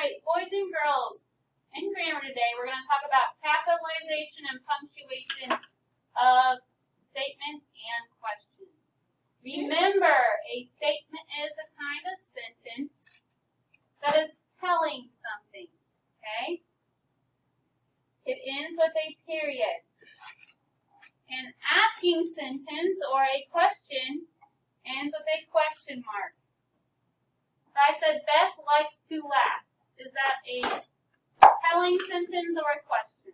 right, boys and girls, in grammar today, we're going to talk about capitalization and punctuation of statements and questions. Remember, a statement is a kind of sentence that is telling something, okay? It ends with a period. An asking sentence or a question ends with a question mark. If I said Beth likes to laugh, is that a telling sentence or a question?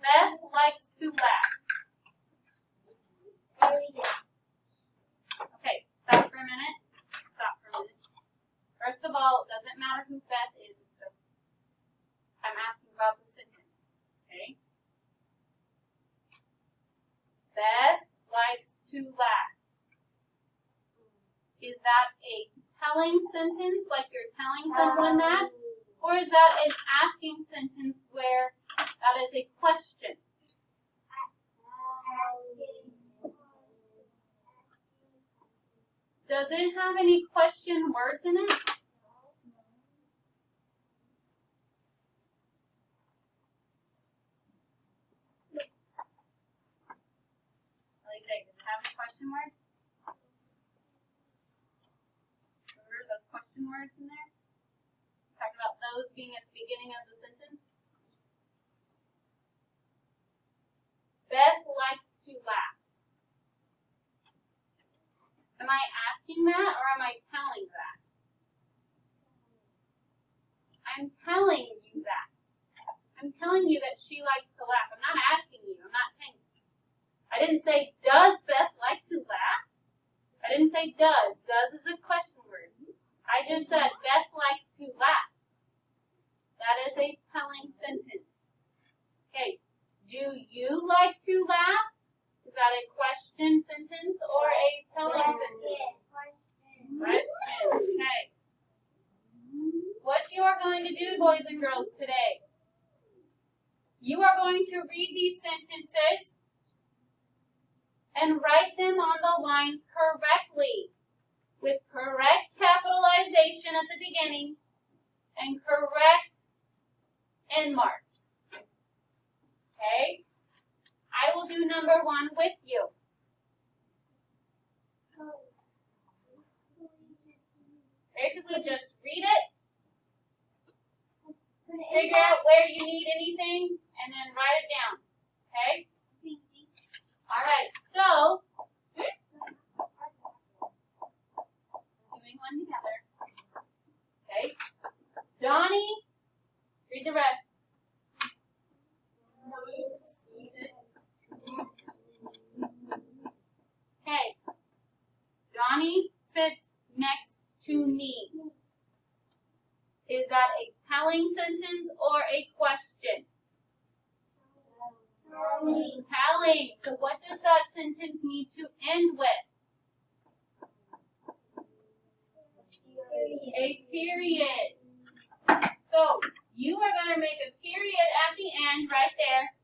Beth likes to laugh. Okay, stop for a minute. First of all, it doesn't matter who Beth is. It's just I'm asking about the sentence. Okay? Beth likes to laugh. Is that a telling sentence, like you're telling someone that? Or is that an asking sentence where that is a question? Does it have any question words in it? Does it have any question words? Remember those question words in there? Talk about those being at the beginning of the sentence. Beth likes to laugh. Am I asking that or am I telling that? I'm telling you that. I'm telling you that she likes to laugh. I'm not asking you. I'm not saying. I didn't say, does Beth like to laugh? I didn't say does. Does is a question word. I just said Beth likes to laugh. That is a telling sentence. Okay. Do you like to laugh? Is that a question sentence or a telling sentence? Question. Okay. What you are going to do, boys and girls, today, you are going to read these sentences and write them on the lines correctly with correct capitalization at the beginning and correct end marks. Okay? I will do number 1 with you. Basically, just read it, figure out where you need anything, and then write it down. Okay? All right, so, doing one together. Okay? Donnie, read the rest. Okay. Donnie sits next to me. Is that a telling sentence or a question? Telling. So what does that sentence need to end with? A period. So you are going to make a period at the end right there.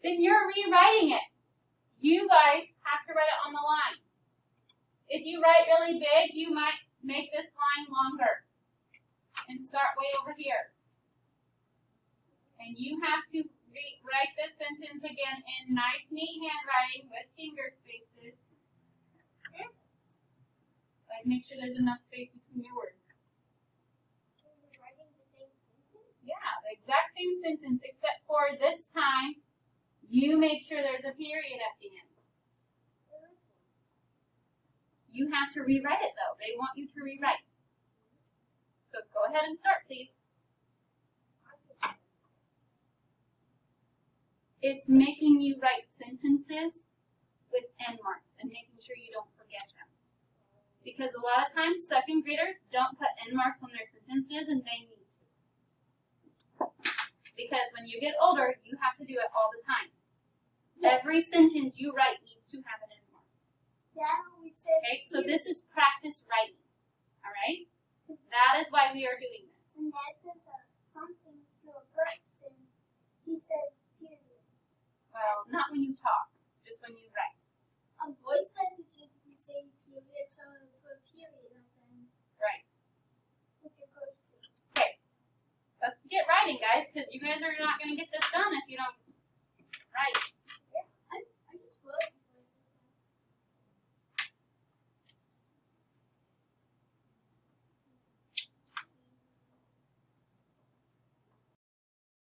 Then you're rewriting it. You guys have to write it on the line. If you write really big, you might make this line longer and start way over here. And you have to write this sentence again in nice, neat handwriting with finger spaces. Like, make sure there's enough space between your words. Yeah, the exact same sentence, except for this time, you make sure there's a period at the end. You have to rewrite it, though. They want you to rewrite. So go ahead and start, please. It's making you write sentences with end marks and making sure you don't forget them. Because a lot of times, second graders don't put end marks on their sentences, and they need to. Because when you get older, you have to do it all the time. Every sentence you write needs to have an end mark. Okay, so this is practice writing. All right? That is why we are doing this. And that says something to a person. He says period. Well, not when you talk, just when you write. On voice messages, we say period, so we put period at the end. Right. because you guys are not going to get this done if you don't write.